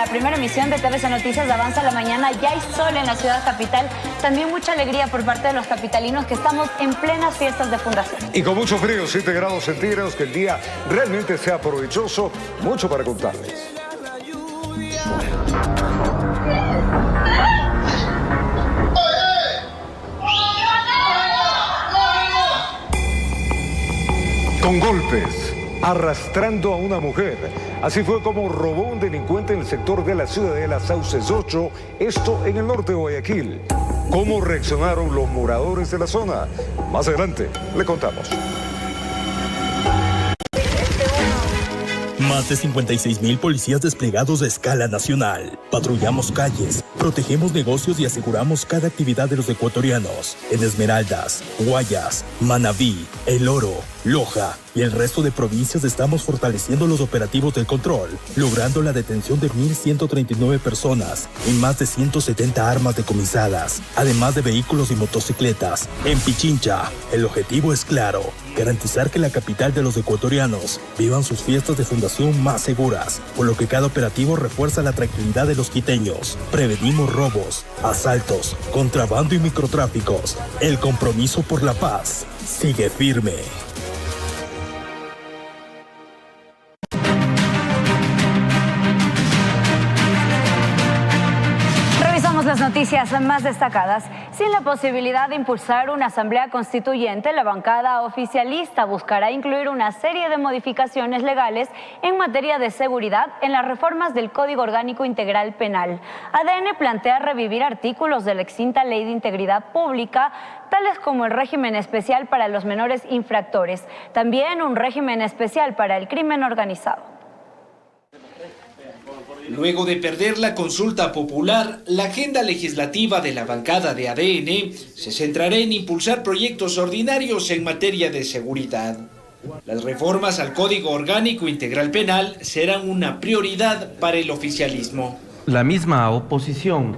la primera emisión de TVC Noticias de Avanza la Mañana. Ya hay sol en la ciudad capital. También mucha alegría por parte de los capitalinos que estamos en plenas fiestas de fundación. Y con mucho frío, 7 grados centígrados, que el día realmente sea provechoso. Mucho para contarles. Con golpes, arrastrando a una mujer. Así fue como robó un delincuente en el sector de la Ciudadela Sauces 8, esto en el norte de Guayaquil. ¿Cómo reaccionaron los moradores de la zona? Más adelante le contamos. Más de 56,000 policías desplegados a escala nacional. Patrullamos calles, protegemos negocios y aseguramos cada actividad de los ecuatorianos. En Esmeraldas, Guayas, Manabí, El Oro, Loja y el resto de provincias estamos fortaleciendo los operativos del control, logrando la detención de 1,139 personas y más de 170 armas decomisadas, además de vehículos y motocicletas. En Pichincha, el objetivo es claro: garantizar que la capital de los ecuatorianos vivan sus fiestas de fundación más seguras, por lo que cada operativo refuerza la tranquilidad de los quiteños. Prevenimos robos, asaltos, contrabando y microtráficos. El compromiso por la paz sigue firme. Las noticias más destacadas. Sin la posibilidad de impulsar una asamblea constituyente, la bancada oficialista buscará incluir una serie de modificaciones legales en materia de seguridad en las reformas del Código Orgánico Integral Penal. ADN plantea revivir artículos de la extinta Ley de Integridad Pública, tales como el régimen especial para los menores infractores, también un régimen especial para el crimen organizado. Luego de perder la consulta popular, la agenda legislativa de la bancada de ADN se centrará en impulsar proyectos ordinarios en materia de seguridad. Las reformas al Código Orgánico Integral Penal serán una prioridad para el oficialismo. La misma oposición,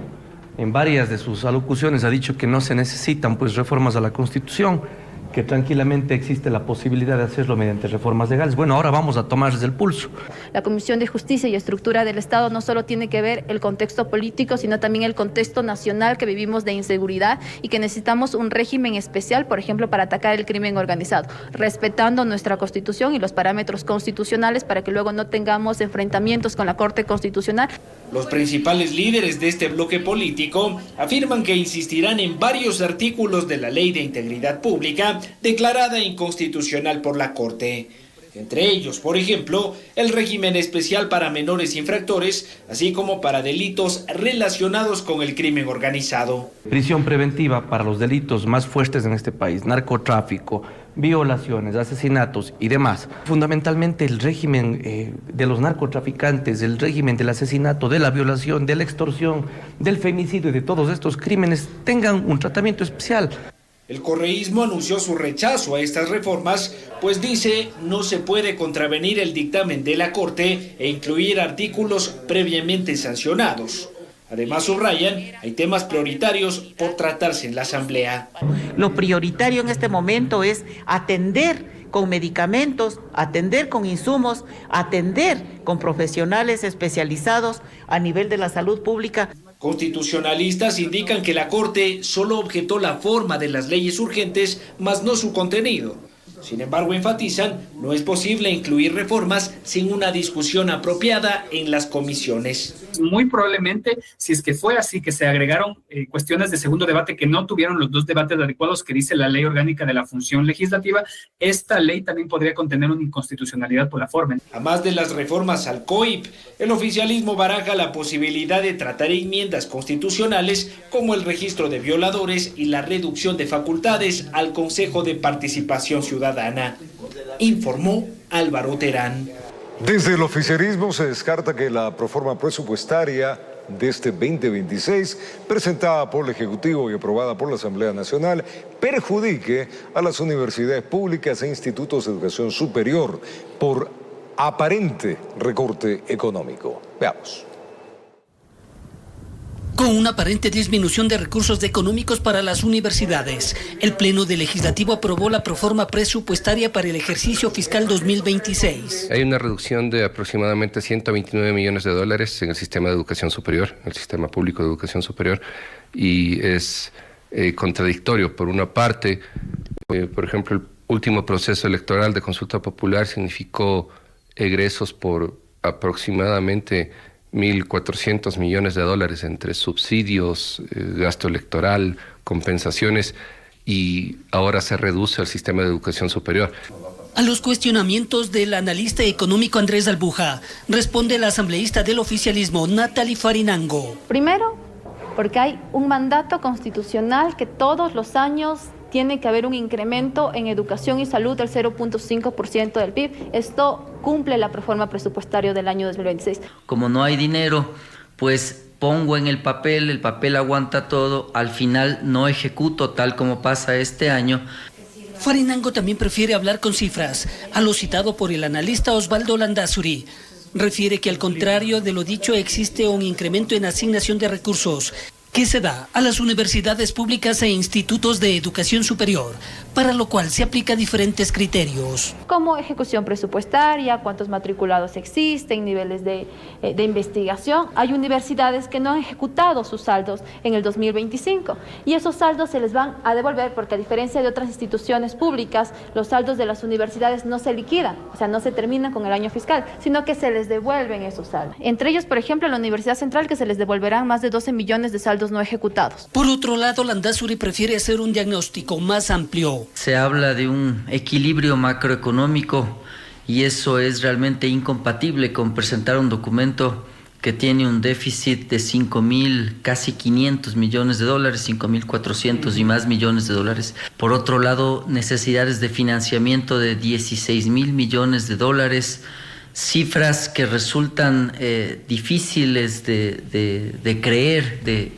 en varias de sus alocuciones, ha dicho que no se necesitan reformas a la Constitución, que tranquilamente existe la posibilidad de hacerlo mediante reformas legales. Bueno, ahora vamos a tomarles el pulso. La Comisión de Justicia y Estructura del Estado no solo tiene que ver el contexto político, sino también el contexto nacional que vivimos de inseguridad y que necesitamos un régimen especial, por ejemplo, para atacar el crimen organizado, respetando nuestra Constitución y los parámetros constitucionales para que luego no tengamos enfrentamientos con la Corte Constitucional. Los principales líderes de este bloque político afirman que insistirán en varios artículos de la Ley de Integridad Pública declarada inconstitucional por la Corte. Entre ellos, por ejemplo, el régimen especial para menores infractores, así como para delitos relacionados con el crimen organizado. Prisión preventiva para los delitos más fuertes en este país: narcotráfico, violaciones, asesinatos y demás. Fundamentalmente el régimen de los narcotraficantes, el régimen del asesinato, de la violación, de la extorsión, del femicidio y de todos estos crímenes tengan un tratamiento especial. El correísmo anunció su rechazo a estas reformas, pues dice no se puede contravenir el dictamen de la Corte e incluir artículos previamente sancionados. Además, subrayan, hay temas prioritarios por tratarse en la Asamblea. Lo prioritario en este momento es atender con medicamentos, atender con insumos, atender con profesionales especializados a nivel de la salud pública. Constitucionalistas indican que la Corte solo objetó la forma de las leyes urgentes, mas no su contenido. Sin embargo, enfatizan, no es posible incluir reformas sin una discusión apropiada en las comisiones. Muy probablemente, si es que fue así, que se agregaron cuestiones de segundo debate que no tuvieron los dos debates adecuados que dice la Ley Orgánica de la Función Legislativa, esta ley también podría contener una inconstitucionalidad por la forma. Además de las reformas al COIP, el oficialismo baraja la posibilidad de tratar enmiendas constitucionales como el registro de violadores y la reducción de facultades al Consejo de Participación Ciudadana, informó Álvaro Terán. Desde el oficialismo se descarta que la proforma presupuestaria de este 2026, presentada por el Ejecutivo y aprobada por la Asamblea Nacional, perjudique a las universidades públicas e institutos de educación superior por aparente recorte económico. Veamos. Con una aparente disminución de recursos económicos para las universidades, el Pleno del Legislativo aprobó la proforma presupuestaria para el ejercicio fiscal 2026. Hay una reducción de aproximadamente 129 millones de dólares en el sistema de educación superior, el sistema público de educación superior, y es contradictorio. Por una parte, por ejemplo, el último proceso electoral de consulta popular significó egresos por aproximadamente 1.400 millones de dólares entre subsidios, gasto electoral, compensaciones, y ahora se reduce al sistema de educación superior. A los cuestionamientos del analista económico Andrés Albuja, responde la asambleísta del oficialismo, Natalie Farinango. Primero, porque hay un mandato constitucional que todos los años tiene que haber un incremento en educación y salud del 0.5% del PIB. Esto cumple la proforma presupuestaria del año 2026. Como no hay dinero, pues pongo en el papel aguanta todo, al final no ejecuto tal como pasa este año. Farinango también prefiere hablar con cifras, a lo citado por el analista Osvaldo Landázuri. Refiere que al contrario de lo dicho existe un incremento en asignación de recursos que se da a las universidades públicas e institutos de educación superior, para lo cual se aplica diferentes criterios. Como ejecución presupuestaria, cuántos matriculados existen, niveles de investigación. Hay universidades que no han ejecutado sus saldos en el 2025 y esos saldos se les van a devolver porque a diferencia de otras instituciones públicas, los saldos de las universidades no se liquidan, o sea, no se terminan con el año fiscal, sino que se les devuelven esos saldos. Entre ellos, por ejemplo, la Universidad Central, que se les devolverán más de 12 millones de saldos no ejecutados. Por otro lado, Landázuri prefiere hacer un diagnóstico más amplio. Se habla de un equilibrio macroeconómico y eso es realmente incompatible con presentar un documento que tiene un déficit de 5.000, casi 500 millones de dólares, 5.400 y más millones de dólares. Por otro lado, necesidades de financiamiento de 16.000 millones de dólares, cifras que resultan difíciles de creer, de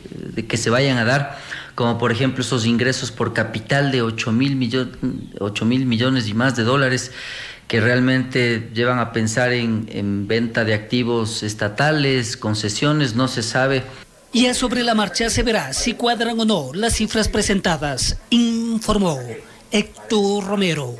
que se vayan a dar, como por ejemplo esos ingresos por capital de 8.000 millones y más de dólares, que realmente llevan a pensar en venta de activos estatales, concesiones, no se sabe. Ya sobre la marcha se verá si cuadran o no las cifras presentadas, informó Héctor Romero.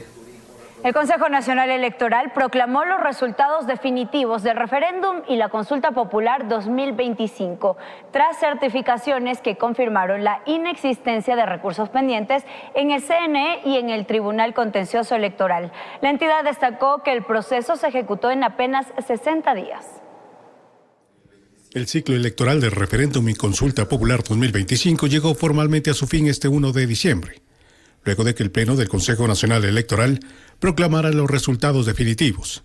El Consejo Nacional Electoral proclamó los resultados definitivos del referéndum y la consulta popular 2025, tras certificaciones que confirmaron la inexistencia de recursos pendientes en el CNE y en el Tribunal Contencioso Electoral. La entidad destacó que el proceso se ejecutó en apenas 60 días. El ciclo electoral del referéndum y consulta popular 2025 llegó formalmente a su fin este 1 de diciembre. Luego de que el Pleno del Consejo Nacional Electoral proclamara los resultados definitivos.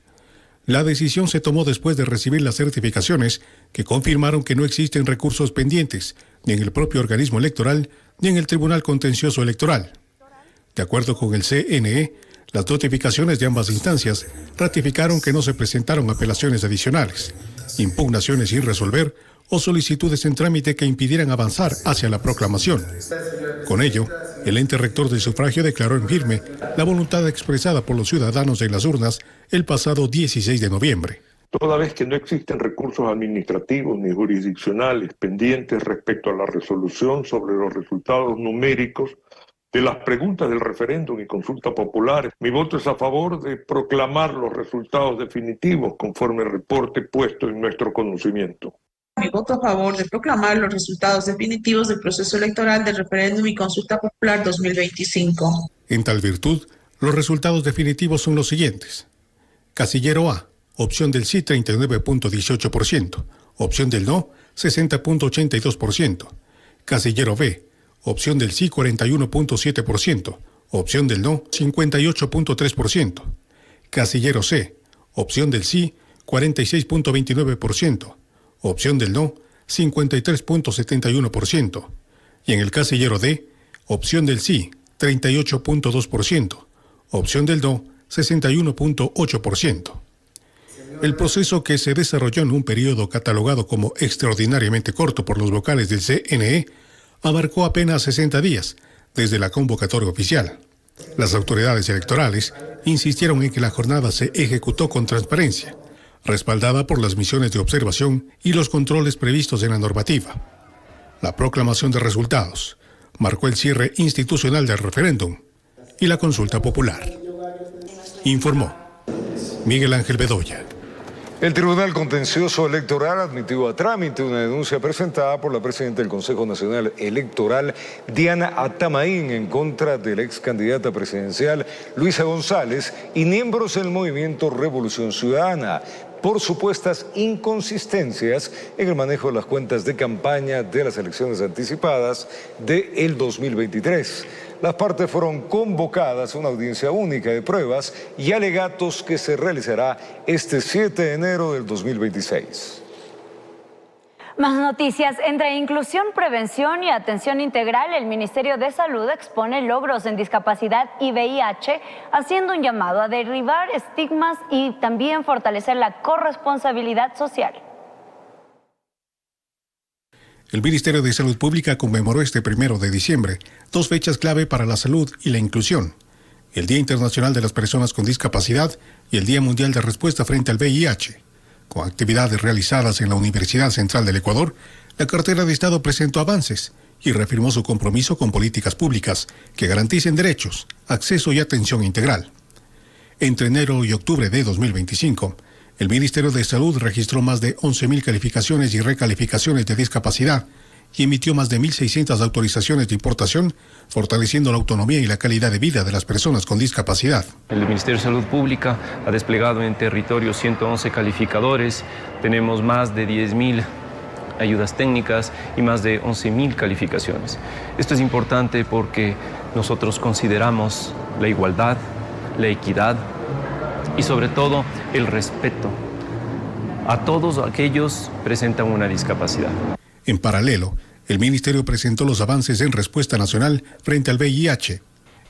La decisión se tomó después de recibir las certificaciones que confirmaron que no existen recursos pendientes, ni en el propio organismo electoral, ni en el Tribunal Contencioso Electoral. De acuerdo con el CNE, las notificaciones de ambas instancias ratificaron que no se presentaron apelaciones adicionales, impugnaciones sin resolver o solicitudes en trámite que impidieran avanzar hacia la proclamación. Con ello, el ente rector del sufragio declaró en firme la voluntad expresada por los ciudadanos en las urnas el pasado 16 de noviembre. Toda vez que no existen recursos administrativos ni jurisdiccionales pendientes respecto a la resolución sobre los resultados numéricos de las preguntas del referéndum y consulta popular, mi voto es a favor de proclamar los resultados definitivos conforme al reporte puesto en nuestro conocimiento. Mi voto a favor de proclamar los resultados definitivos del proceso electoral del referéndum y consulta popular 2025. En tal virtud, los resultados definitivos son los siguientes. Casillero A, opción del sí 39.18%, opción del no 60.82%. Casillero B, opción del sí 41.7%, opción del no 58.3%. Casillero C, opción del sí 46.29%. Opción del no, 53.71%. Y en el casillero D, opción del sí, 38.2%. Opción del no, 61.8%. El proceso, que se desarrolló en un periodo catalogado como extraordinariamente corto por los vocales del CNE, abarcó apenas 60 días desde la convocatoria oficial. Las autoridades electorales insistieron en que la jornada se ejecutó con transparencia, respaldada por las misiones de observación y los controles previstos en la normativa. La proclamación de resultados marcó el cierre institucional del referéndum y la consulta popular. Informó Miguel Ángel Bedoya. El Tribunal Contencioso Electoral admitió a trámite una denuncia presentada por la presidenta del Consejo Nacional Electoral, Diana Atamaín, en contra de la ex candidata presidencial Luisa González y miembros del movimiento Revolución Ciudadana por supuestas inconsistencias en el manejo de las cuentas de campaña de las elecciones anticipadas del 2023. Las partes fueron convocadas a una audiencia única de pruebas y alegatos que se realizará este 7 de enero del 2026. Más noticias. Entre inclusión, prevención y atención integral, el Ministerio de Salud expone logros en discapacidad y VIH, haciendo un llamado a derribar estigmas y también fortalecer la corresponsabilidad social. El Ministerio de Salud Pública conmemoró este 1 de diciembre 2 fechas clave para la salud y la inclusión: el Día Internacional de las Personas con Discapacidad y el Día Mundial de Respuesta frente al VIH. Con actividades realizadas en la Universidad Central del Ecuador, la cartera de Estado presentó avances y reafirmó su compromiso con políticas públicas que garanticen derechos, acceso y atención integral. Entre enero y octubre de 2025, el Ministerio de Salud registró más de 11.000 calificaciones y recalificaciones de discapacidad y emitió más de 1.600 autorizaciones de importación, fortaleciendo la autonomía y la calidad de vida de las personas con discapacidad. El Ministerio de Salud Pública ha desplegado en territorio 111 calificadores, tenemos más de 10.000 ayudas técnicas y más de 11.000 calificaciones. Esto es importante porque nosotros consideramos la igualdad, la equidad y sobre todo el respeto a todos aquellos que presentan una discapacidad. En paralelo, el Ministerio presentó los avances en respuesta nacional frente al VIH.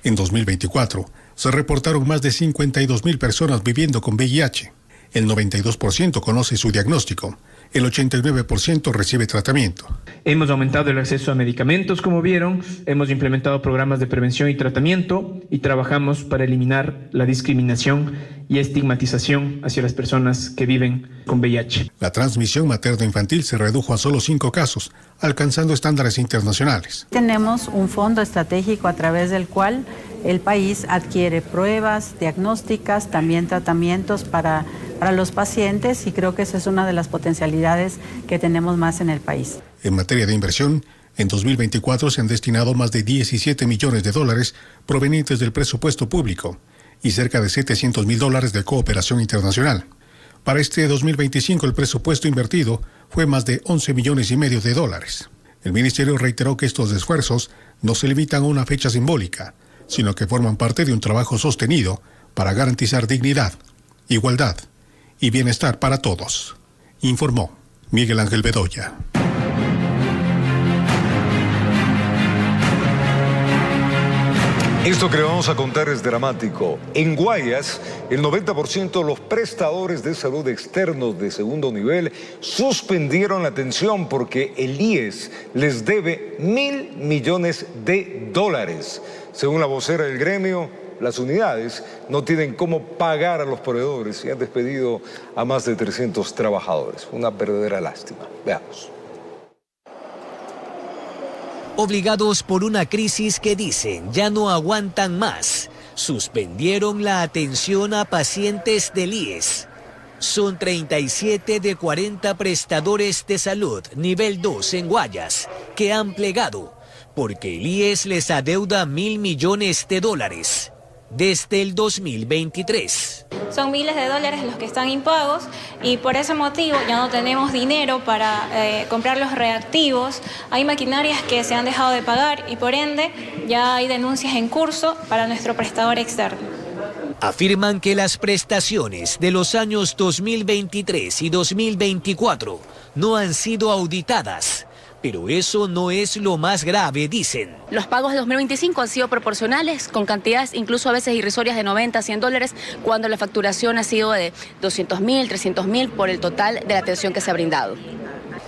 En 2024, se reportaron más de 52.000 personas viviendo con VIH. El 92% conoce su diagnóstico. El 89% recibe tratamiento. Hemos aumentado el acceso a medicamentos, como vieron, hemos implementado programas de prevención y tratamiento y trabajamos para eliminar la discriminación y estigmatización hacia las personas que viven con VIH. La transmisión materno-infantil se redujo a solo 5 casos, alcanzando estándares internacionales. Tenemos un fondo estratégico a través del cual el país adquiere pruebas diagnósticas, también tratamientos para los pacientes, y creo que esa es una de las potencialidades que tenemos más en el país. En materia de inversión, en 2024 se han destinado más de 17 millones de dólares provenientes del presupuesto público y cerca de $700.000 de cooperación internacional. Para este 2025 el presupuesto invertido fue más de 11 millones y medio de dólares. El ministerio reiteró que estos esfuerzos no se limitan a una fecha simbólica, sino que forman parte de un trabajo sostenido para garantizar dignidad, igualdad y bienestar para todos, informó Miguel Ángel Bedoya. Esto que le vamos a contar es dramático. En Guayas, el 90% de los prestadores de salud externos de segundo nivel suspendieron la atención porque el IES les debe $1.000 millones. Según la vocera del gremio, las unidades no tienen cómo pagar a los proveedores y han despedido a más de 300 trabajadores. Una verdadera lástima. Veamos. Obligados por una crisis que dicen ya no aguantan más, suspendieron la atención a pacientes del IES. Son 37 de 40 prestadores de salud nivel 2 en Guayas que han plegado porque el IES les adeuda $1.000 millones desde el 2023. Son miles de dólares los que están impagos y por ese motivo ya no tenemos dinero para comprar los reactivos. Hay maquinarias que se han dejado de pagar y por ende ya hay denuncias en curso para nuestro prestador externo. Afirman que las prestaciones de los años 2023 y 2024 no han sido auditadas. Pero eso no es lo más grave, dicen. Los pagos de 2025 han sido proporcionales, con cantidades incluso a veces irrisorias de $90, $100, cuando la facturación ha sido de $200.000, $300.000 por el total de la atención que se ha brindado.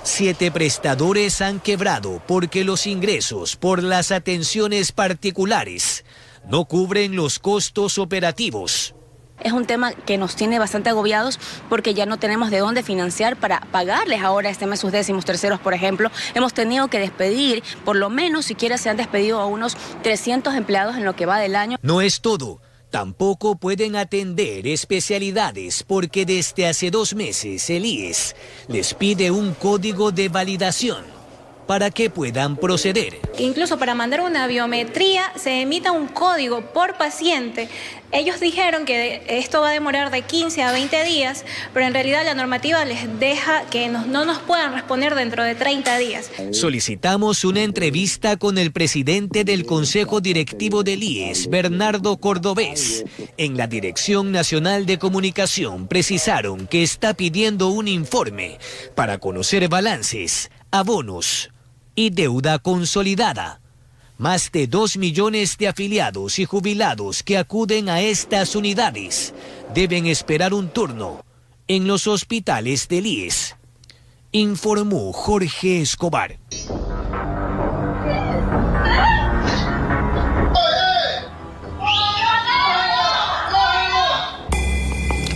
7 prestadores han quebrado porque los ingresos por las atenciones particulares no cubren los costos operativos. Es un tema que nos tiene bastante agobiados porque ya no tenemos de dónde financiar para pagarles ahora este mes sus 13º, por ejemplo. Hemos tenido que despedir, por lo menos siquiera se han despedido a unos 300 empleados en lo que va del año. No es todo. Tampoco pueden atender especialidades porque desde hace 2 meses el IES les pide un código de validación para que puedan proceder. Incluso para mandar una biometría se emita un código por paciente. Ellos dijeron que esto va a demorar de 15 a 20 días, pero en realidad la normativa les deja que no nos puedan responder dentro de 30 días. Solicitamos una entrevista con el presidente del Consejo Directivo del IES, Bernardo Cordobés. En la Dirección Nacional de Comunicación precisaron que está pidiendo un informe para conocer balances, abonos y deuda consolidada. Más de 2 millones de afiliados y jubilados que acuden a estas unidades deben esperar un turno en los hospitales del IES, informó Jorge Escobar.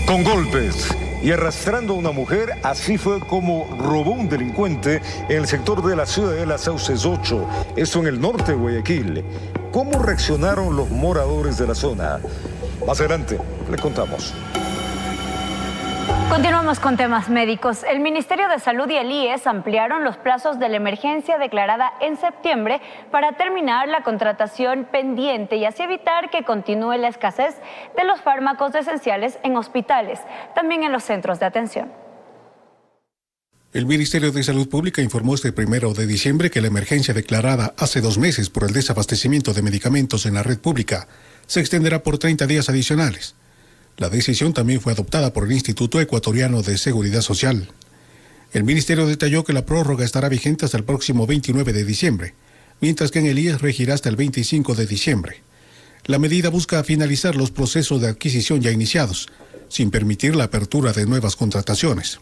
Con golpes y arrastrando a una mujer, así fue como robó un delincuente en el sector de la ciudadela Sauces 8, esto en el norte de Guayaquil. ¿Cómo reaccionaron los moradores de la zona? Más adelante le contamos. Continuamos con temas médicos. El Ministerio de Salud y el IES ampliaron los plazos de la emergencia declarada en septiembre para terminar la contratación pendiente y así evitar que continúe la escasez de los fármacos esenciales en hospitales, también en los centros de atención. El Ministerio de Salud Pública informó este 1 de diciembre que la emergencia declarada hace 2 meses por el desabastecimiento de medicamentos en la red pública se extenderá por 30 días adicionales. La decisión también fue adoptada por el Instituto Ecuatoriano de Seguridad Social. El ministerio detalló que la prórroga estará vigente hasta el próximo 29 de diciembre, mientras que en el IES regirá hasta el 25 de diciembre. La medida busca finalizar los procesos de adquisición ya iniciados, sin permitir la apertura de nuevas contrataciones.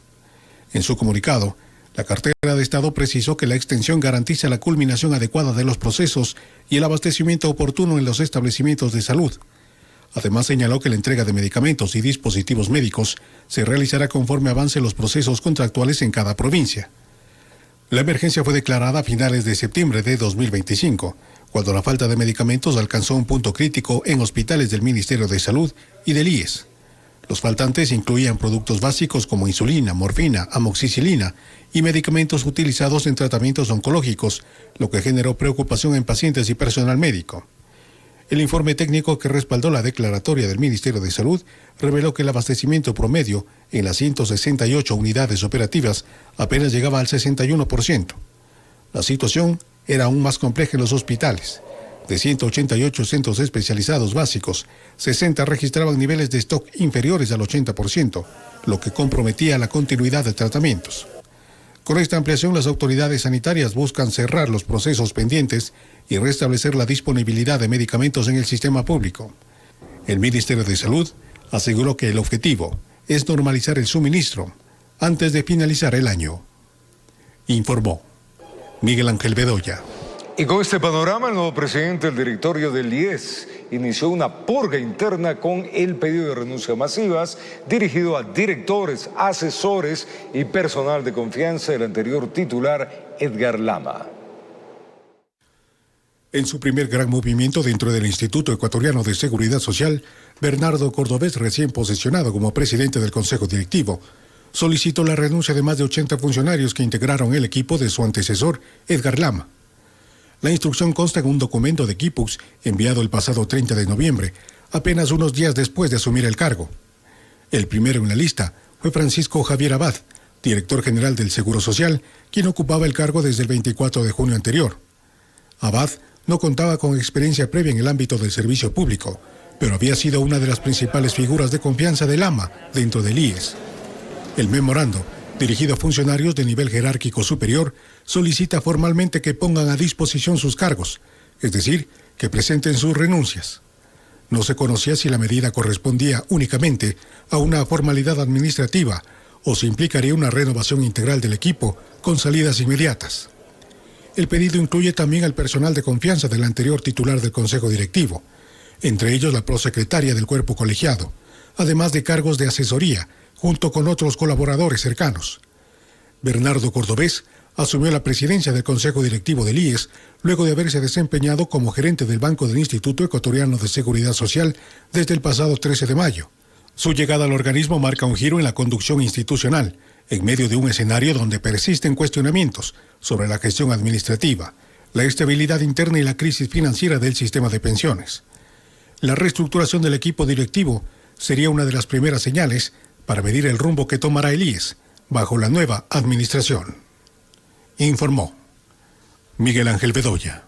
En su comunicado, la cartera de Estado precisó que la extensión garantiza la culminación adecuada de los procesos y el abastecimiento oportuno en los establecimientos de salud. Además, señaló que la entrega de medicamentos y dispositivos médicos se realizará conforme avancen los procesos contractuales en cada provincia. La emergencia fue declarada a finales de septiembre de 2025, cuando la falta de medicamentos alcanzó un punto crítico en hospitales del Ministerio de Salud y del IES. Los faltantes incluían productos básicos como insulina, morfina, amoxicilina y medicamentos utilizados en tratamientos oncológicos, lo que generó preocupación en pacientes y personal médico. El informe técnico que respaldó la declaratoria del Ministerio de Salud reveló que el abastecimiento promedio en las 168 unidades operativas apenas llegaba al 61%. La situación era aún más compleja en los hospitales. De 188 centros especializados básicos, 60 registraban niveles de stock inferiores al 80%, lo que comprometía la continuidad de tratamientos. Con esta ampliación, las autoridades sanitarias buscan cerrar los procesos pendientes y restablecer la disponibilidad de medicamentos en el sistema público. El Ministerio de Salud aseguró que el objetivo es normalizar el suministro antes de finalizar el año. Informó Miguel Ángel Bedoya. Y con este panorama, el nuevo presidente del directorio del IES inició una purga interna con el pedido de renuncia masivas dirigido a directores, asesores y personal de confianza del anterior titular Edgar Lama. En su primer gran movimiento dentro del Instituto Ecuatoriano de Seguridad Social, Bernardo Cordobés, recién posesionado como presidente del Consejo Directivo, solicitó la renuncia de más de 80 funcionarios que integraron el equipo de su antecesor, Edgar Lama. La instrucción consta en un documento de Quipux enviado el pasado 30 de noviembre, apenas unos días después de asumir el cargo. El primero en la lista fue Francisco Javier Abad, director general del Seguro Social, quien ocupaba el cargo desde el 24 de junio anterior. Abad no contaba con experiencia previa en el ámbito del servicio público, pero había sido una de las principales figuras de confianza de Lama dentro del IES. El memorando, dirigido a funcionarios de nivel jerárquico superior, solicita formalmente que pongan a disposición sus cargos, es decir, que presenten sus renuncias. No se conocía si la medida correspondía únicamente a una formalidad administrativa o si implicaría una renovación integral del equipo con salidas inmediatas. El pedido incluye también al personal de confianza del anterior titular del Consejo Directivo, entre ellos la prosecretaria del cuerpo colegiado, además de cargos de asesoría, junto con otros colaboradores cercanos. Bernardo Cordobés asumió la presidencia del Consejo Directivo del IES luego de haberse desempeñado como gerente del Banco del Instituto Ecuatoriano de Seguridad Social desde el pasado 13 de mayo. Su llegada al organismo marca un giro en la conducción institucional, en medio de un escenario donde persisten cuestionamientos sobre la gestión administrativa, la estabilidad interna y la crisis financiera del sistema de pensiones. La reestructuración del equipo directivo sería una de las primeras señales para medir el rumbo que tomará el IES bajo la nueva administración. Informó Miguel Ángel Bedoya.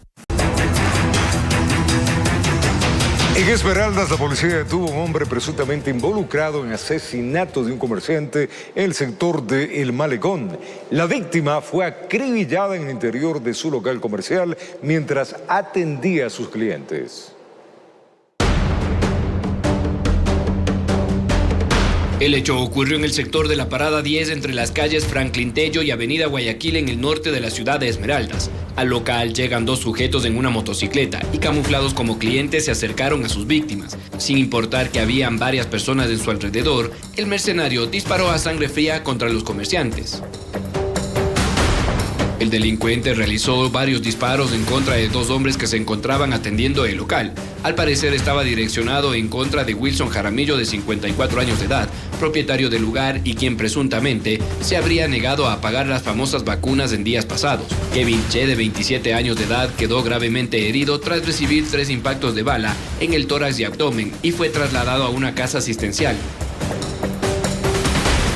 En Esmeraldas, la policía detuvo a un hombre presuntamente involucrado en asesinato de un comerciante en el sector de El Malecón. La víctima fue acribillada en el interior de su local comercial mientras atendía a sus clientes. El hecho ocurrió en el sector de la Parada 10 entre las calles Franklin Tello y Avenida Guayaquil en el norte de la ciudad de Esmeraldas. Al local llegan dos sujetos en una motocicleta y camuflados como clientes se acercaron a sus víctimas. Sin importar que habían varias personas en su alrededor, el mercenario disparó a sangre fría contra los comerciantes. El delincuente realizó varios disparos en contra de dos hombres que se encontraban atendiendo el local. Al parecer estaba direccionado en contra de Wilson Jaramillo, de 54 años de edad, propietario del lugar y quien presuntamente se habría negado a pagar las famosas vacunas en días pasados. Kevin Che, de 27 años de edad, quedó gravemente herido tras recibir 3 impactos de bala en el tórax y abdomen y fue trasladado a una casa asistencial.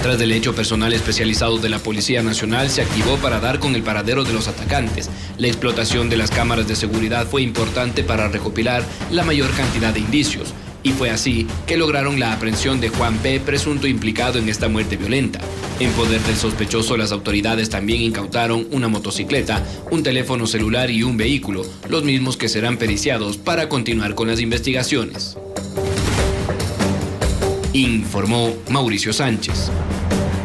Tras el hecho, personal especializado de la Policía Nacional se activó para dar con el paradero de los atacantes. La explotación de las cámaras de seguridad fue importante para recopilar la mayor cantidad de indicios. Y fue así que lograron la aprehensión de Juan P., presunto implicado en esta muerte violenta. En poder del sospechoso, las autoridades también incautaron una motocicleta, un teléfono celular y un vehículo, los mismos que serán periciados para continuar con las investigaciones. Informó Mauricio Sánchez.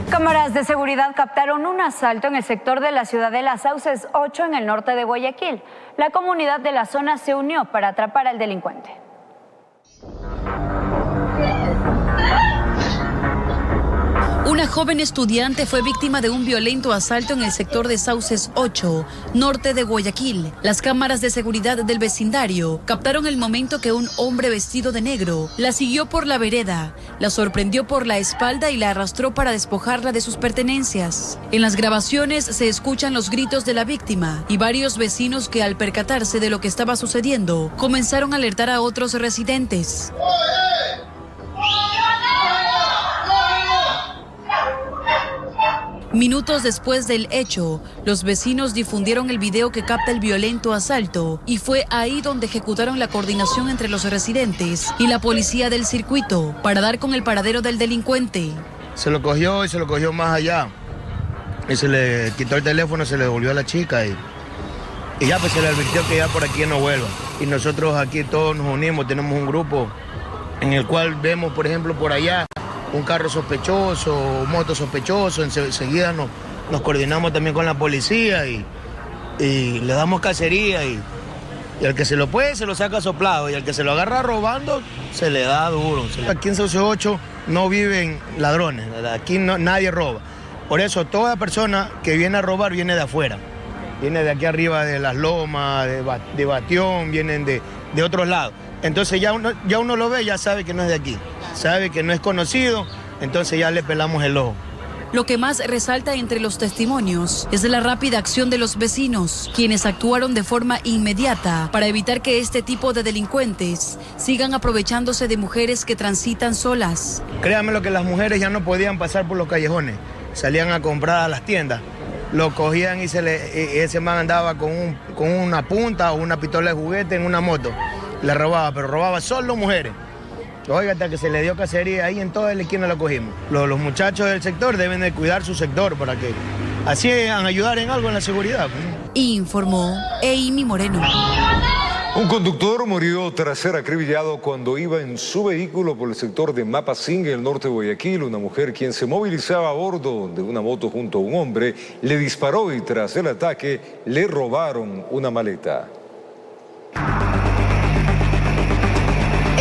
Cámaras de seguridad captaron un asalto en el sector de la ciudad de Las Sauces 8 en el norte de Guayaquil. La comunidad de la zona se unió para atrapar al delincuente. Una joven estudiante fue víctima de un violento asalto en el sector de Sauces 8, norte de Guayaquil. Las cámaras de seguridad del vecindario captaron el momento que un hombre vestido de negro la siguió por la vereda, la sorprendió por la espalda y la arrastró para despojarla de sus pertenencias. En las grabaciones se escuchan los gritos de la víctima y varios vecinos que, al percatarse de lo que estaba sucediendo, comenzaron a alertar a otros residentes. Minutos después del hecho, los vecinos difundieron el video que capta el violento asalto y fue ahí donde ejecutaron la coordinación entre los residentes y la policía del circuito para dar con el paradero del delincuente. Se lo cogió y se lo cogió más allá y se le quitó el teléfono, se le devolvió a la chica y ya pues se le advirtió que ya por aquí no vuelva. Y nosotros aquí todos nos unimos, tenemos un grupo en el cual vemos, por ejemplo, por allá un carro sospechoso, un moto sospechoso, enseguida nos coordinamos también con la policía y le damos cacería y al que se lo puede se lo saca soplado y al que se lo agarra robando se le da duro. Aquí en Sauces 8 no viven ladrones, aquí nadie roba. Por eso toda persona que viene a robar viene de afuera, viene de aquí arriba de Las Lomas, de Batión, vienen de otros lados. Entonces ya uno lo ve, ya sabe que no es de aquí, sabe que no es conocido, entonces ya le pelamos el ojo. Lo que más resalta entre los testimonios es la rápida acción de los vecinos, quienes actuaron de forma inmediata para evitar que este tipo de delincuentes sigan aprovechándose de mujeres que transitan solas. Créanme lo que las mujeres ya no podían pasar por los callejones, salían a comprar a las tiendas, lo cogían y ese man andaba con una punta o una pistola de juguete en una moto. Le robaba, pero robaba solo mujeres. Oiga, hasta que se le dio cacería ahí en toda la esquina lo cogimos. Los muchachos del sector deben de cuidar su sector para que así ayudar en algo en la seguridad. Informó Eimi Moreno. Un conductor murió tras ser acribillado cuando iba en su vehículo por el sector de Mapasingue, en el norte de Guayaquil. Una mujer, quien se movilizaba a bordo de una moto junto a un hombre, le disparó y tras el ataque le robaron una maleta.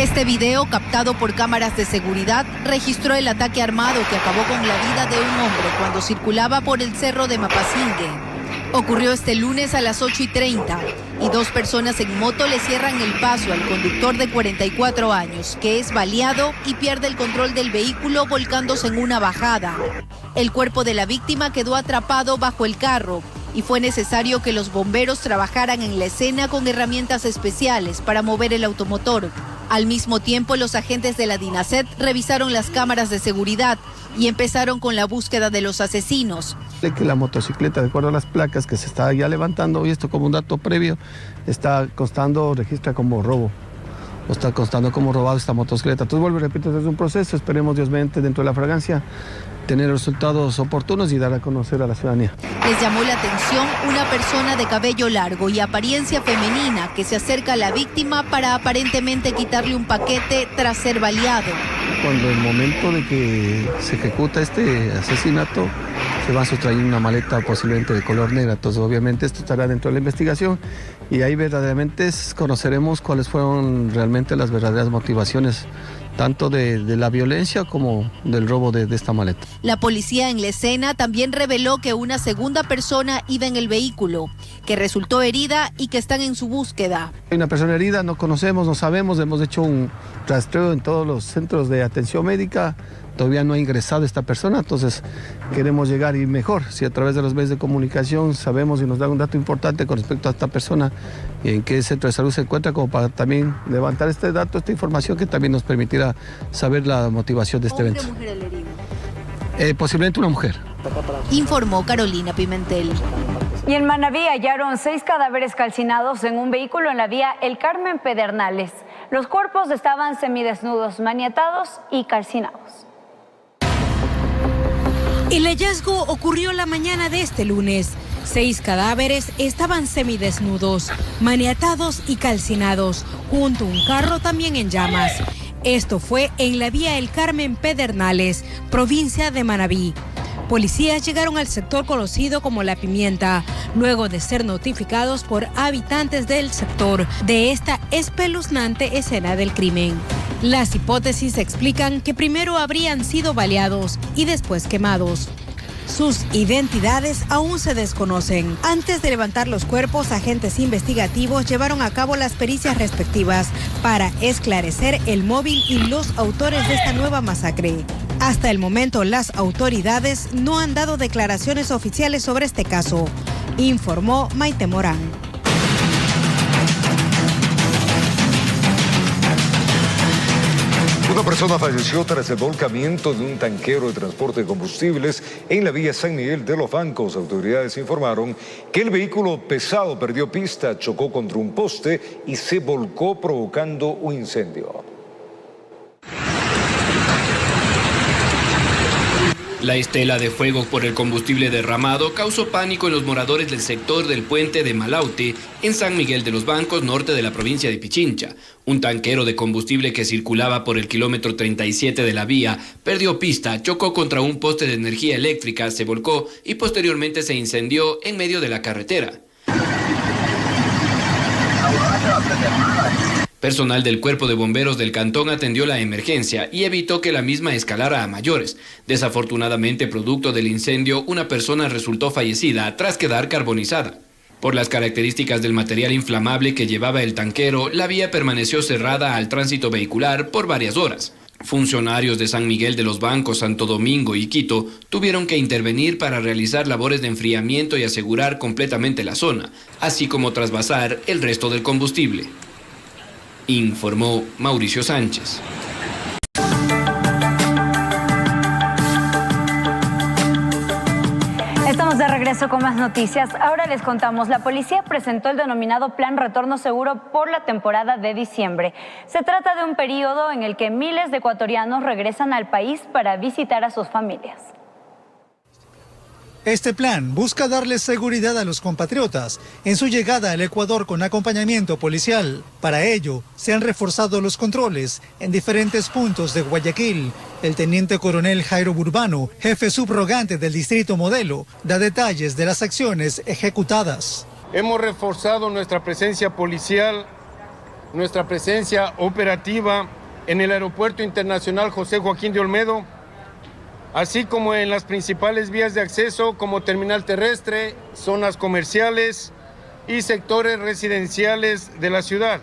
Este video, captado por cámaras de seguridad, registró el ataque armado que acabó con la vida de un hombre cuando circulaba por el cerro de Mapasingue. Ocurrió este lunes a las 8:30 y 2 personas en moto le cierran el paso al conductor de 44 años, que es baleado y pierde el control del vehículo volcándose en una bajada. El cuerpo de la víctima quedó atrapado bajo el carro y fue necesario que los bomberos trabajaran en la escena con herramientas especiales para mover el automotor. Al mismo tiempo, los agentes de la DINASET revisaron las cámaras de seguridad y empezaron con la búsqueda de los asesinos. Que la motocicleta, de acuerdo a las placas que se está ya levantando, y esto como un dato previo, está constando, registra como robo. O está constando como robado esta motocicleta. Entonces, vuelvo y repito, es un proceso, esperemos Dios mediante dentro de la fragancia tener resultados oportunos y dar a conocer a la ciudadanía. Les llamó la atención una persona de cabello largo y apariencia femenina que se acerca a la víctima para aparentemente quitarle un paquete tras ser baleado. Cuando el momento de que se ejecuta este asesinato, se va sustrayendo una maleta posiblemente de color negra. Entonces, obviamente, esto estará dentro de la investigación y ahí verdaderamente conoceremos cuáles fueron realmente las verdaderas motivaciones tanto de la violencia como del robo de esta maleta. La policía en la escena también reveló que una segunda persona iba en el vehículo, que resultó herida y que están en su búsqueda. Hay una persona herida, no conocemos, no sabemos, hemos hecho un rastreo en todos los centros de atención médica, todavía no ha ingresado esta persona, entonces queremos llegar y mejor, si a través de los medios de comunicación sabemos y nos dan un dato importante con respecto a esta persona y en qué centro de salud se encuentra, como para también levantar este dato, esta información que también nos permitirá saber la motivación de este evento. ¿Hombre o mujer el herido? Posiblemente una mujer. Informó Carolina Pimentel. Y en Manabí hallaron 6 cadáveres calcinados en un vehículo en la vía El Carmen Pedernales. Los cuerpos estaban semidesnudos, maniatados y calcinados. El hallazgo ocurrió la mañana de este lunes. 6 cadáveres estaban semidesnudos, maniatados y calcinados, junto a un carro también en llamas. Esto fue en la vía El Carmen Pedernales, provincia de Manabí. Policías llegaron al sector conocido como La Pimienta, luego de ser notificados por habitantes del sector de esta espeluznante escena del crimen. Las hipótesis explican que primero habrían sido baleados y después quemados. Sus identidades aún se desconocen. Antes de levantar los cuerpos, agentes investigativos llevaron a cabo las pericias respectivas para esclarecer el móvil y los autores de esta nueva masacre. Hasta el momento, las autoridades no han dado declaraciones oficiales sobre este caso, informó Maite Morán. Una persona falleció tras el volcamiento de un tanquero de transporte de combustibles en la vía San Miguel de los Bancos. Autoridades informaron que el vehículo pesado perdió pista, chocó contra un poste y se volcó provocando un incendio. La estela de fuego por el combustible derramado causó pánico en los moradores del sector del puente de Malaute, en San Miguel de los Bancos, norte de la provincia de Pichincha. Un tanquero de combustible que circulaba por el kilómetro 37 de la vía perdió pista, chocó contra un poste de energía eléctrica, se volcó y posteriormente se incendió en medio de la carretera. Personal del Cuerpo de Bomberos del Cantón atendió la emergencia y evitó que la misma escalara a mayores. Desafortunadamente, producto del incendio, una persona resultó fallecida tras quedar carbonizada. Por las características del material inflamable que llevaba el tanquero, la vía permaneció cerrada al tránsito vehicular por varias horas. Funcionarios de San Miguel de los Bancos, Santo Domingo y Quito tuvieron que intervenir para realizar labores de enfriamiento y asegurar completamente la zona, así como trasvasar el resto del combustible. Informó Mauricio Sánchez. Estamos de regreso con más noticias. Ahora les contamos, la policía presentó el denominado Plan Retorno Seguro por la temporada de diciembre. Se trata de un periodo en el que miles de ecuatorianos regresan al país para visitar a sus familias. Este plan busca darles seguridad a los compatriotas en su llegada al Ecuador con acompañamiento policial. Para ello, se han reforzado los controles en diferentes puntos de Guayaquil. El teniente coronel Jairo Burbano, jefe subrogante del distrito Modelo, da detalles de las acciones ejecutadas. Hemos reforzado nuestra presencia policial nuestra presencia operativa en el Aeropuerto Internacional José Joaquín de Olmedo, así como en las principales vías de acceso como terminal terrestre, zonas comerciales y sectores residenciales de la ciudad.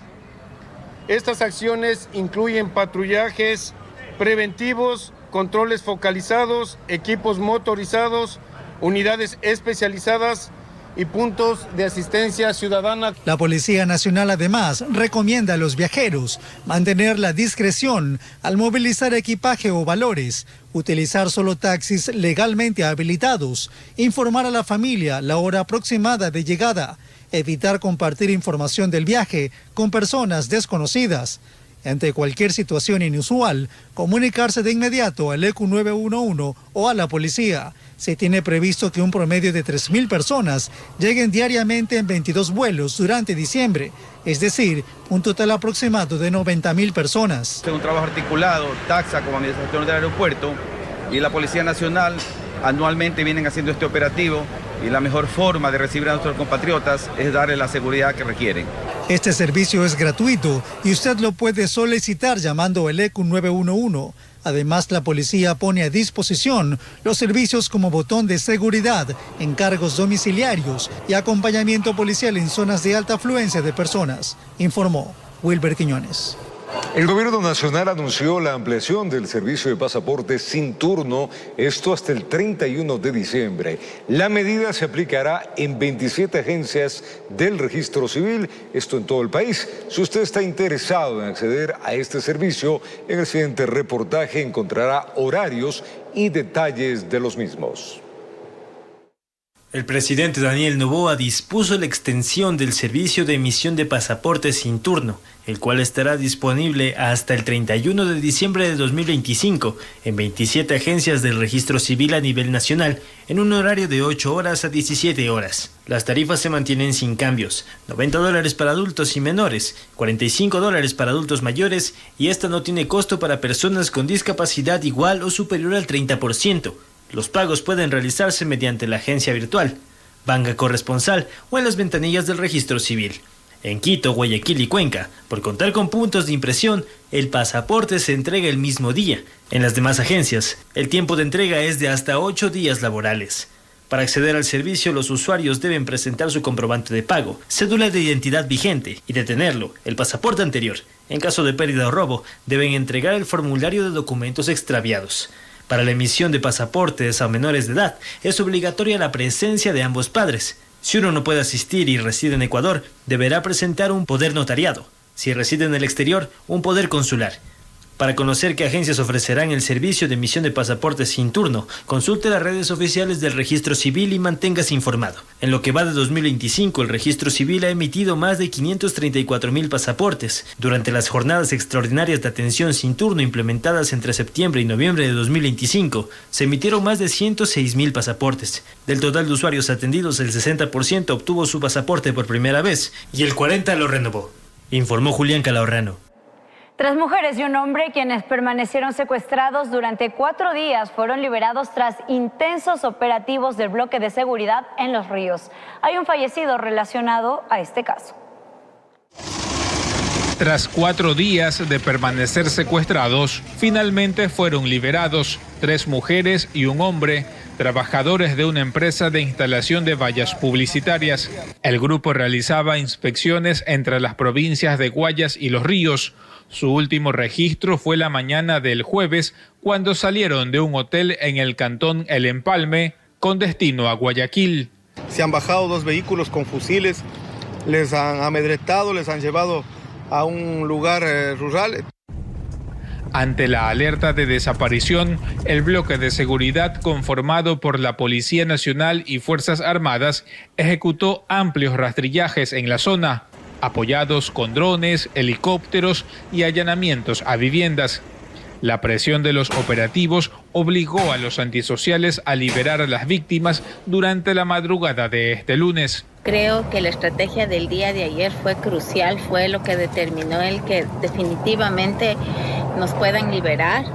Estas acciones incluyen patrullajes preventivos, controles focalizados, equipos motorizados, unidades especializadas y puntos de asistencia ciudadana. La Policía Nacional además recomienda a los viajeros mantener la discreción al movilizar equipaje o valores, utilizar solo taxis legalmente habilitados, informar a la familia la hora aproximada de llegada, evitar compartir información del viaje con personas desconocidas. Ante cualquier situación inusual, comunicarse de inmediato al ECU 911 o a la policía. Se tiene previsto que un promedio de 3.000 personas lleguen diariamente en 22 vuelos durante diciembre, es decir, un total aproximado de 90.000 personas. Es un trabajo articulado, TAXA como administración del aeropuerto y la Policía Nacional anualmente vienen haciendo este operativo y la mejor forma de recibir a nuestros compatriotas es darles la seguridad que requieren. Este servicio es gratuito y usted lo puede solicitar llamando al ECU 911. Además, la policía pone a disposición los servicios como botón de seguridad, encargos domiciliarios y acompañamiento policial en zonas de alta afluencia de personas, informó Wilber Quiñones. El gobierno nacional anunció la ampliación del servicio de pasaportes sin turno, esto hasta el 31 de diciembre. La medida se aplicará en 27 agencias del registro civil, esto en todo el país. Si usted está interesado en acceder a este servicio, en el siguiente reportaje encontrará horarios y detalles de los mismos. El presidente Daniel Noboa dispuso la extensión del servicio de emisión de pasaportes sin turno, el cual estará disponible hasta el 31 de diciembre de 2025 en 27 agencias del registro civil a nivel nacional, en un horario de 8 horas a 17 horas. Las tarifas se mantienen sin cambios, $90 para adultos y menores, $45 para adultos mayores, y esta no tiene costo para personas con discapacidad igual o superior al 30%. Los pagos pueden realizarse mediante la agencia virtual, banca corresponsal o en las ventanillas del registro civil. En Quito, Guayaquil y Cuenca, por contar con puntos de impresión, el pasaporte se entrega el mismo día. En las demás agencias, el tiempo de entrega es de hasta 8 días laborales. Para acceder al servicio, los usuarios deben presentar su comprobante de pago, cédula de identidad vigente y, de tenerlo, el pasaporte anterior. En caso de pérdida o robo, deben entregar el formulario de documentos extraviados. Para la emisión de pasaportes a menores de edad, es obligatoria la presencia de ambos padres. Si uno no puede asistir y reside en Ecuador, deberá presentar un poder notariado. Si reside en el exterior, un poder consular. Para conocer qué agencias ofrecerán el servicio de emisión de pasaportes sin turno, consulte las redes oficiales del Registro Civil y manténgase informado. En lo que va de 2025, el Registro Civil ha emitido más de 534.000 pasaportes. Durante las jornadas extraordinarias de atención sin turno implementadas entre septiembre y noviembre de 2025, se emitieron más de 106.000 pasaportes. Del total de usuarios atendidos, el 60% obtuvo su pasaporte por primera vez y el 40% lo renovó, informó Julián Calahorrano. 3 mujeres y un hombre, quienes permanecieron secuestrados durante 4 días, fueron liberados tras intensos operativos del bloque de seguridad en Los Ríos. Hay un fallecido relacionado a este caso. Tras 4 días de permanecer secuestrados, finalmente fueron liberados 3 mujeres y un hombre, trabajadores de una empresa de instalación de vallas publicitarias. El grupo realizaba inspecciones entre las provincias de Guayas y Los Ríos. Su último registro fue la mañana del jueves, cuando salieron de un hotel en el cantón El Empalme, con destino a Guayaquil. Se han bajado 2 vehículos con fusiles, les han amedrentado, les han llevado a un lugar rural. Ante la alerta de desaparición, el bloque de seguridad conformado por la Policía Nacional y Fuerzas Armadas ejecutó amplios rastrillajes en la zona, apoyados con drones, helicópteros y allanamientos a viviendas. La presión de los operativos obligó a los antisociales a liberar a las víctimas durante la madrugada de este lunes. Creo que la estrategia del día de ayer fue crucial, fue lo que determinó el que definitivamente nos puedan liberar.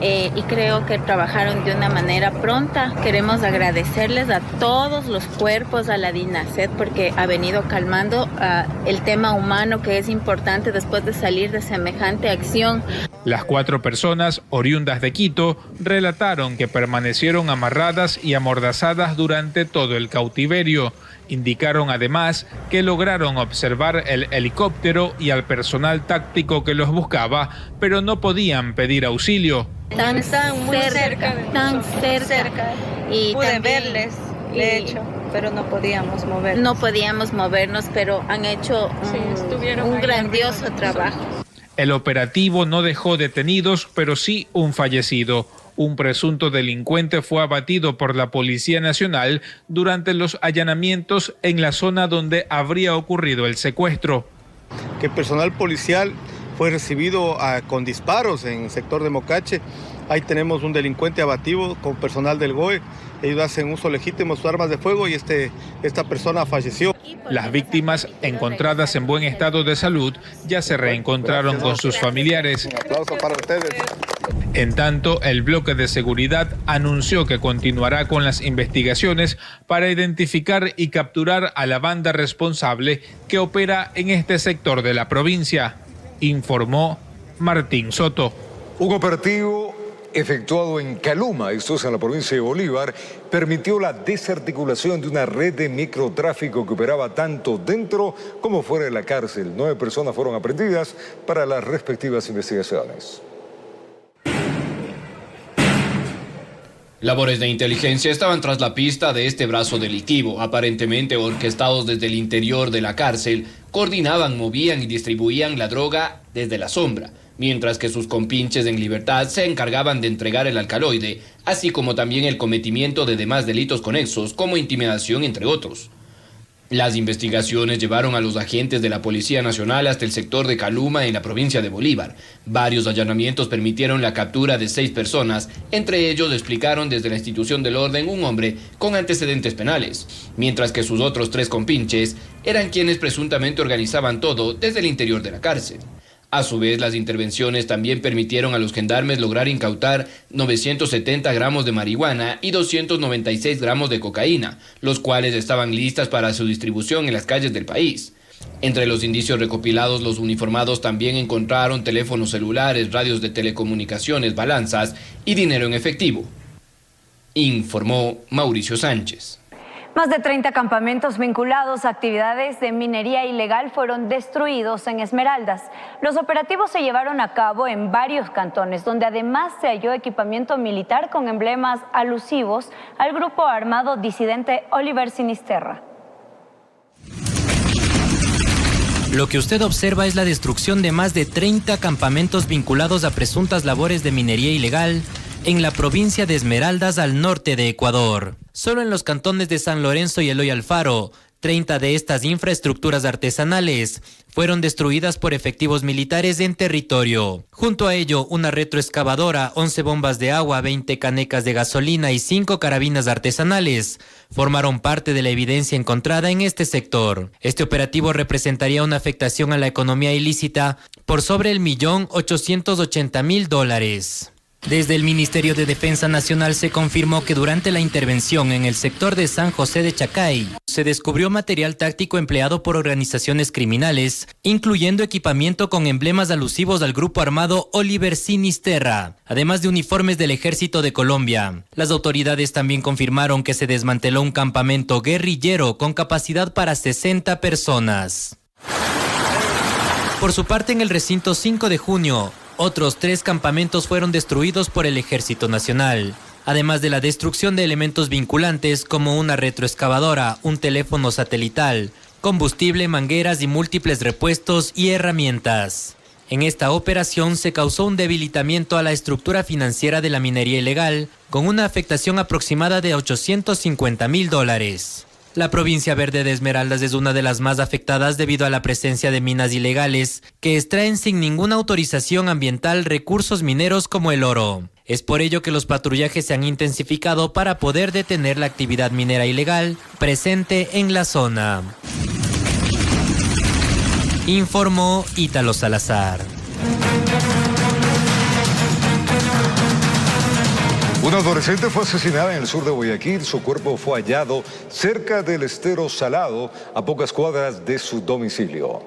y creo que trabajaron de una manera pronta. Queremos agradecerles a todos los cuerpos, a la DINASED, porque ha venido calmando el tema humano, que es importante después de salir de semejante acción. Las 4 personas oriundas de Quito relataron que permanecieron amarradas y amordazadas durante todo el cautiverio. Indicaron además que lograron observar el helicóptero y al personal táctico que los buscaba, pero no podían pedir auxilio. Tan cerca. Y pude también, verles, de hecho, pero no podíamos movernos. No podíamos movernos, pero han hecho un grandioso trabajo. El operativo no dejó detenidos, pero sí un fallecido. Un presunto delincuente fue abatido por la Policía Nacional durante los allanamientos en la zona donde habría ocurrido el secuestro. Que personal policial fue recibido con disparos en el sector de Mocache. Ahí tenemos un delincuente abatido con personal del GOE. Ellos hacen uso legítimo de sus armas de fuego y esta persona falleció. Las víctimas, encontradas en buen estado de salud, ya se reencontraron con sus familiares. Un aplauso para ustedes. En tanto, el bloque de seguridad anunció que continuará con las investigaciones para identificar y capturar a la banda responsable que opera en este sector de la provincia, informó Martín Soto. Un operativo efectuado en Caluma, esto es en la provincia de Bolívar, permitió la desarticulación de una red de microtráfico que operaba tanto dentro como fuera de la cárcel. 9 personas fueron aprehendidas para las respectivas investigaciones. Labores de inteligencia estaban tras la pista de este brazo delictivo, aparentemente orquestados desde el interior de la cárcel, coordinaban, movían y distribuían la droga desde la sombra, mientras que sus compinches en libertad se encargaban de entregar el alcaloide, así como también el cometimiento de demás delitos conexos, como intimidación, entre otros. Las investigaciones llevaron a los agentes de la Policía Nacional hasta el sector de Caluma en la provincia de Bolívar. Varios allanamientos permitieron la captura de 6 personas, entre ellos explicaron desde la institución del orden un hombre con antecedentes penales, mientras que sus otros 3 compinches eran quienes presuntamente organizaban todo desde el interior de la cárcel. A su vez, las intervenciones también permitieron a los gendarmes lograr incautar 970 gramos de marihuana y 296 gramos de cocaína, los cuales estaban listas para su distribución en las calles del país. Entre los indicios recopilados, los uniformados también encontraron teléfonos celulares, radios de telecomunicaciones, balanzas y dinero en efectivo, informó Mauricio Sánchez. Más de 30 campamentos vinculados a actividades de minería ilegal fueron destruidos en Esmeraldas. Los operativos se llevaron a cabo en varios cantones, donde además se halló equipamiento militar con emblemas alusivos al grupo armado disidente Oliver Sinisterra. Lo que usted observa es la destrucción de más de 30 campamentos vinculados a presuntas labores de minería ilegal en la provincia de Esmeraldas, al norte de Ecuador. Solo en los cantones de San Lorenzo y Eloy Alfaro, 30 de estas infraestructuras artesanales fueron destruidas por efectivos militares en territorio. Junto a ello, una retroexcavadora, 11 bombas de agua, 20 canecas de gasolina y 5 carabinas artesanales formaron parte de la evidencia encontrada en este sector. Este operativo representaría una afectación a la economía ilícita por sobre el $1.880.000. Desde el Ministerio de Defensa Nacional se confirmó que durante la intervención en el sector de San José de Chacay se descubrió material táctico empleado por organizaciones criminales, incluyendo equipamiento con emblemas alusivos al grupo armado Oliver Sinisterra, además de uniformes del Ejército de Colombia. Las autoridades también confirmaron que se desmanteló un campamento guerrillero con capacidad para 60 personas. Por su parte, en el recinto 5 de junio, otros 3 campamentos fueron destruidos por el Ejército Nacional, además de la destrucción de elementos vinculantes como una retroexcavadora, un teléfono satelital, combustible, mangueras y múltiples repuestos y herramientas. En esta operación se causó un debilitamiento a la estructura financiera de la minería ilegal, con una afectación aproximada de $850.000. La provincia verde de Esmeraldas es una de las más afectadas debido a la presencia de minas ilegales que extraen sin ninguna autorización ambiental recursos mineros como el oro. Es por ello que los patrullajes se han intensificado para poder detener la actividad minera ilegal presente en la zona. Informó Ítalo Salazar. Una adolescente fue asesinada en el sur de Guayaquil. Su cuerpo fue hallado cerca del estero Salado, a pocas cuadras de su domicilio.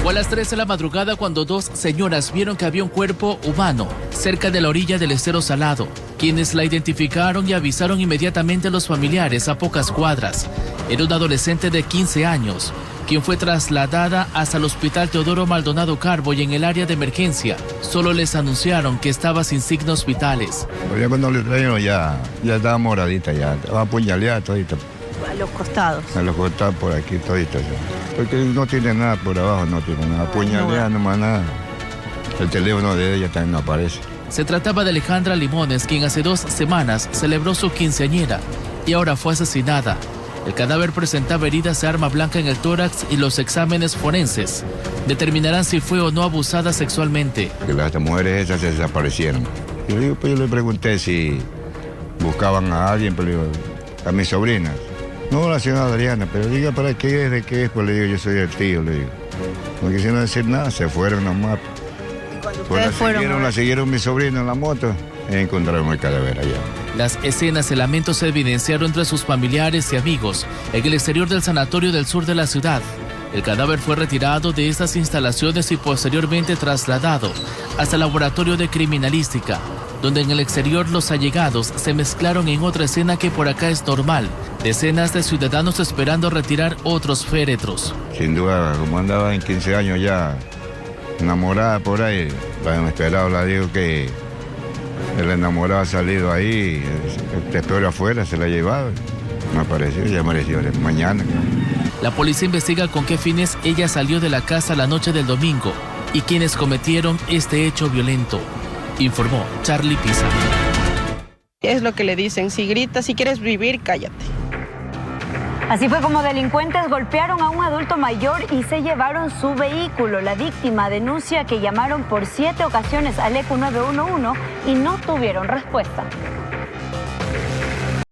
Fue a las 3 de la madrugada cuando dos señoras vieron que había un cuerpo humano cerca de la orilla del estero Salado, quienes la identificaron y avisaron inmediatamente a los familiares a pocas cuadras. Era una adolescente de 15 años, quien fue trasladada hasta el hospital Teodoro Maldonado Carbo y en el área de emergencia solo les anunciaron que estaba sin signos vitales. Ya cuando le trajeron ya estaba moradita, ya estaba apuñaleada todita. A los costados. A los costados por aquí todita ya. Porque no tiene nada por abajo, no tiene nada. Apuñaleada nomás nada. El teléfono de ella también no aparece. Se trataba de Alejandra Limones, quien hace 2 semanas celebró su quinceañera y ahora fue asesinada. El cadáver presentaba heridas de arma blanca en el tórax y los exámenes forenses determinarán si fue o no abusada sexualmente. Que las mujeres esas se desaparecieron. Yo le pregunté si buscaban a alguien, pero digo, a mis sobrinas. No, la señora Adriana, pero diga para qué es, de qué es, pues le digo, yo soy el tío, le digo. No quisieron decir nada, se fueron nomás. La siguieron mis sobrinos en la moto y encontraron el cadáver allá. Las escenas de lamento se evidenciaron entre sus familiares y amigos en el exterior del sanatorio del sur de la ciudad. El cadáver fue retirado de estas instalaciones y posteriormente trasladado hasta el laboratorio de criminalística, donde en el exterior los allegados se mezclaron en otra escena que por acá es normal. Decenas de ciudadanos esperando retirar otros féretros. Sin duda, como andaba en 15 años ya enamorada por ahí, la han esperado, la digo que el enamorado ha salido ahí, te espero afuera, se la ha llevado. Me apareció, ya apareció mañana. La policía investiga con qué fines ella salió de la casa la noche del domingo y quienes cometieron este hecho violento, informó Charlie Pisa. Es lo que le dicen, si gritas, si quieres vivir, cállate. Así fue como delincuentes golpearon a un adulto mayor y se llevaron su vehículo. La víctima denuncia que llamaron por 7 ocasiones al ECU 911 y no tuvieron respuesta.